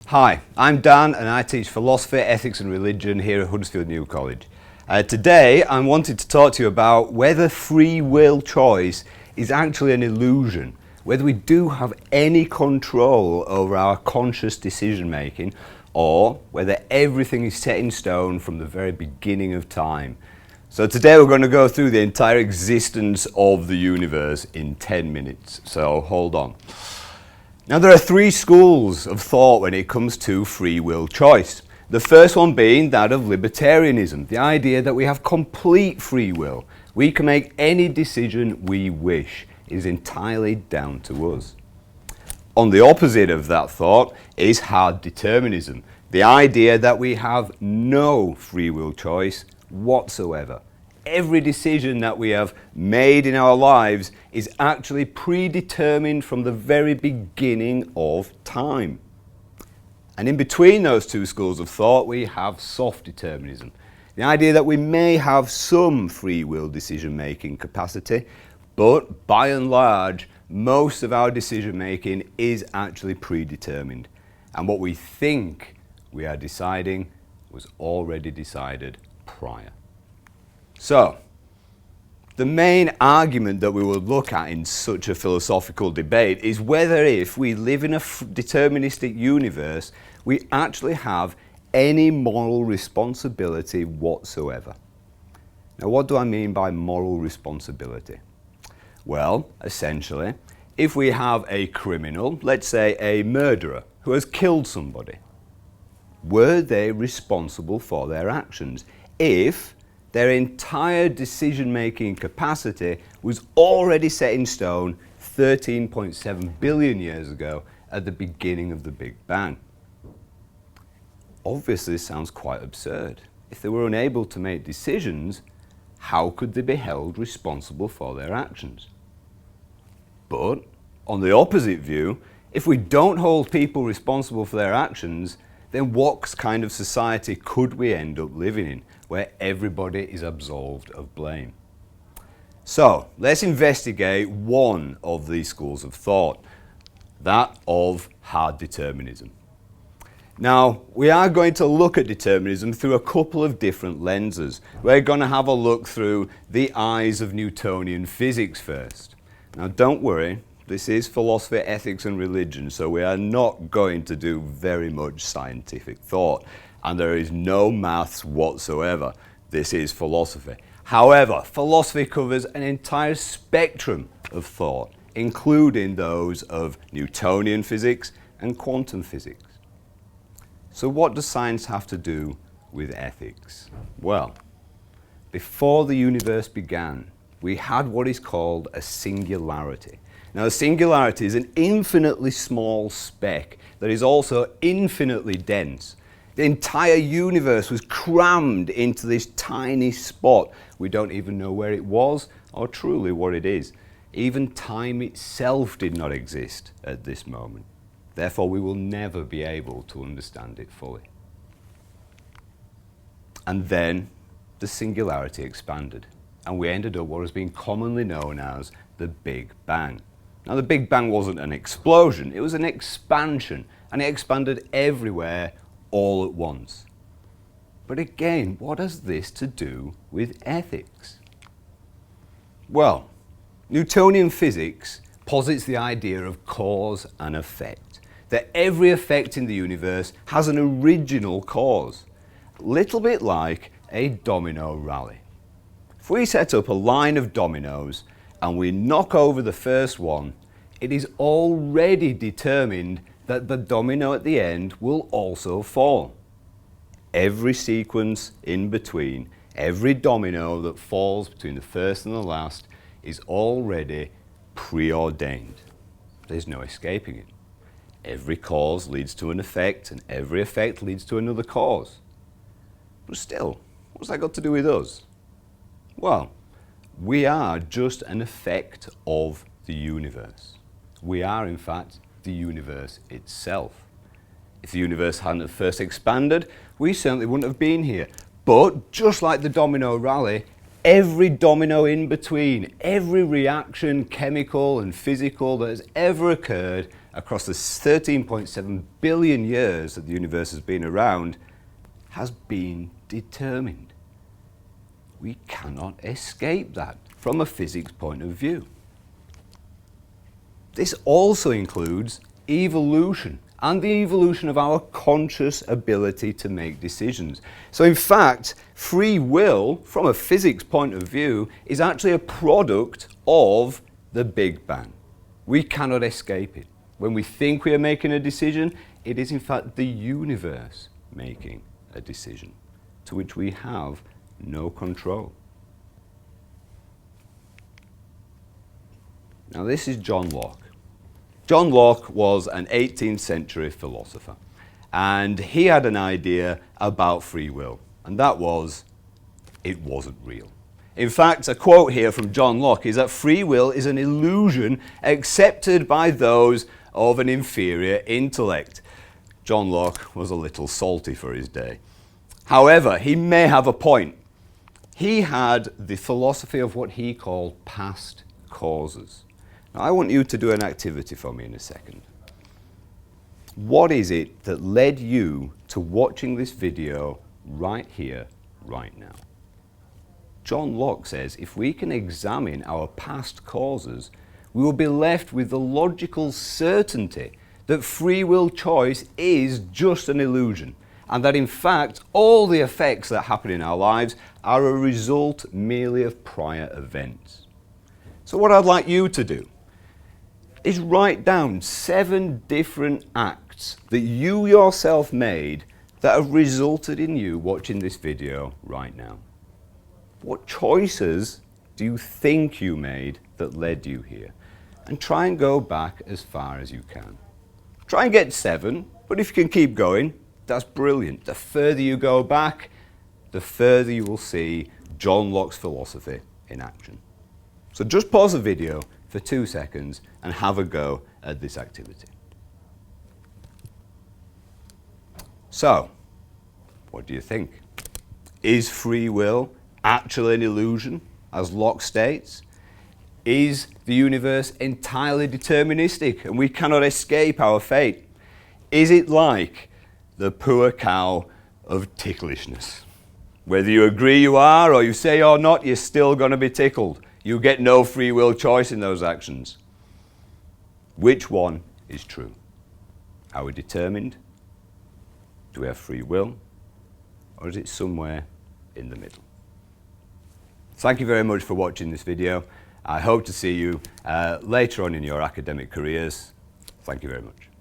Hi, I'm Dan and I teach philosophy, ethics and religion here at Huddersfield New College. Today I'm wanting to talk to you about whether free will choice is actually an illusion, whether we do have any control over our conscious decision making, or whether everything is set in stone from the very beginning of time. So today we're going to go through the entire existence of the universe in 10 minutes, so hold on. Now there are three schools of thought when it comes to free will choice. The first one being that of libertarianism, the idea that we have complete free will. We can make any decision we wish. It is entirely down to us. On the opposite of that thought is hard determinism, the idea that we have no free will choice whatsoever. Every decision that we have made in our lives is actually predetermined from the very beginning of time. And in between those two schools of thought, we have soft determinism, the idea that we may have some free will decision-making capacity, but by and large, most of our decision-making is actually predetermined. And what we think we are deciding was already decided prior. So, the main argument that we will look at in such a philosophical debate is whether if we live in a deterministic universe, we actually have any moral responsibility whatsoever. Now, what do I mean by moral responsibility? Well, essentially, if we have a criminal, let's say a murderer, who has killed somebody, were they responsible for their actions if their entire decision-making capacity was already set in stone 13.7 billion years ago at the beginning of the Big Bang? Obviously, this sounds quite absurd. If they were unable to make decisions, how could they be held responsible for their actions? But, on the opposite view, if we don't hold people responsible for their actions, then what kind of society could we end up living in, where everybody is absolved of blame? So, let's investigate one of these schools of thought, that of hard determinism. Now, we are going to look at determinism through a couple of different lenses. We're going to have a look through the eyes of Newtonian physics first. Now, don't worry. This is philosophy, ethics and religion, so we are not going to do very much scientific thought, and there is no maths whatsoever. This is philosophy. However, philosophy covers an entire spectrum of thought, including those of Newtonian physics and quantum physics. So what does science have to do with ethics? Well, before the universe began, we had what is called a singularity. Now, a singularity is an infinitely small speck that is also infinitely dense. The entire universe was crammed into this tiny spot. We don't even know where it was or truly what it is. Even time itself did not exist at this moment. Therefore, we will never be able to understand it fully. And then the singularity expanded, and we ended up what has been commonly known as the Big Bang. Now, the Big Bang wasn't an explosion, it was an expansion, and it expanded everywhere all at once. But again, what has this to do with ethics? Well, Newtonian physics posits the idea of cause and effect, that every effect in the universe has an original cause, a little bit like a domino rally. If we set up a line of dominoes and we knock over the first one, it is already determined that the domino at the end will also fall. Every sequence in between, every domino that falls between the first and the last is already preordained. There's no escaping it. Every cause leads to an effect, and every effect leads to another cause. But still, what's that got to do with us? Well, we are just an effect of the universe. We are, in fact, the universe itself. If the universe hadn't first expanded, we certainly wouldn't have been here. But just like the domino rally, every domino in between, every reaction, chemical and physical, that has ever occurred across the 13.7 billion years that the universe has been around has been determined. We cannot escape that from a physics point of view. This also includes evolution and the evolution of our conscious ability to make decisions. So in fact, free will, from a physics point of view, is actually a product of the Big Bang. We cannot escape it. When we think we are making a decision, it is in fact the universe making a decision, to which we have no control. Now this is John Locke. John Locke was an 18th century philosopher, and he had an idea about free will, and that was, it wasn't real. In fact, a quote here from John Locke is that free will is an illusion accepted by those of an inferior intellect. John Locke was a little salty for his day. However, he may have a point. He had the philosophy of what he called past causes. Now, I want you to do an activity for me in a second. What is it that led you to watching this video right here, right now? John Locke says if we can examine our past causes, we will be left with the logical certainty that free will choice is just an illusion, and that in fact all the effects that happen in our lives are a result merely of prior events. So what I'd like you to do is write down 7 different acts that you yourself made that have resulted in you watching this video right now. What choices do you think you made that led you here? And try and go back as far as you can. Try and get 7, but if you can keep going, that's brilliant. The further you go back, the further you will see John Locke's philosophy in action. So just pause the video for 2 seconds and have a go at this activity. So, what do you think? Is free will actually an illusion, as Locke states? Is the universe entirely deterministic and we cannot escape our fate? Is it like the poor cow of ticklishness? Whether you agree you are or you say you're not, you're still going to be tickled. You get no free will choice in those actions. Which one is true? Are we determined? Do we have free will? Or is it somewhere in the middle? Thank you very much for watching this video. I hope to see you later on in your academic careers. Thank you very much.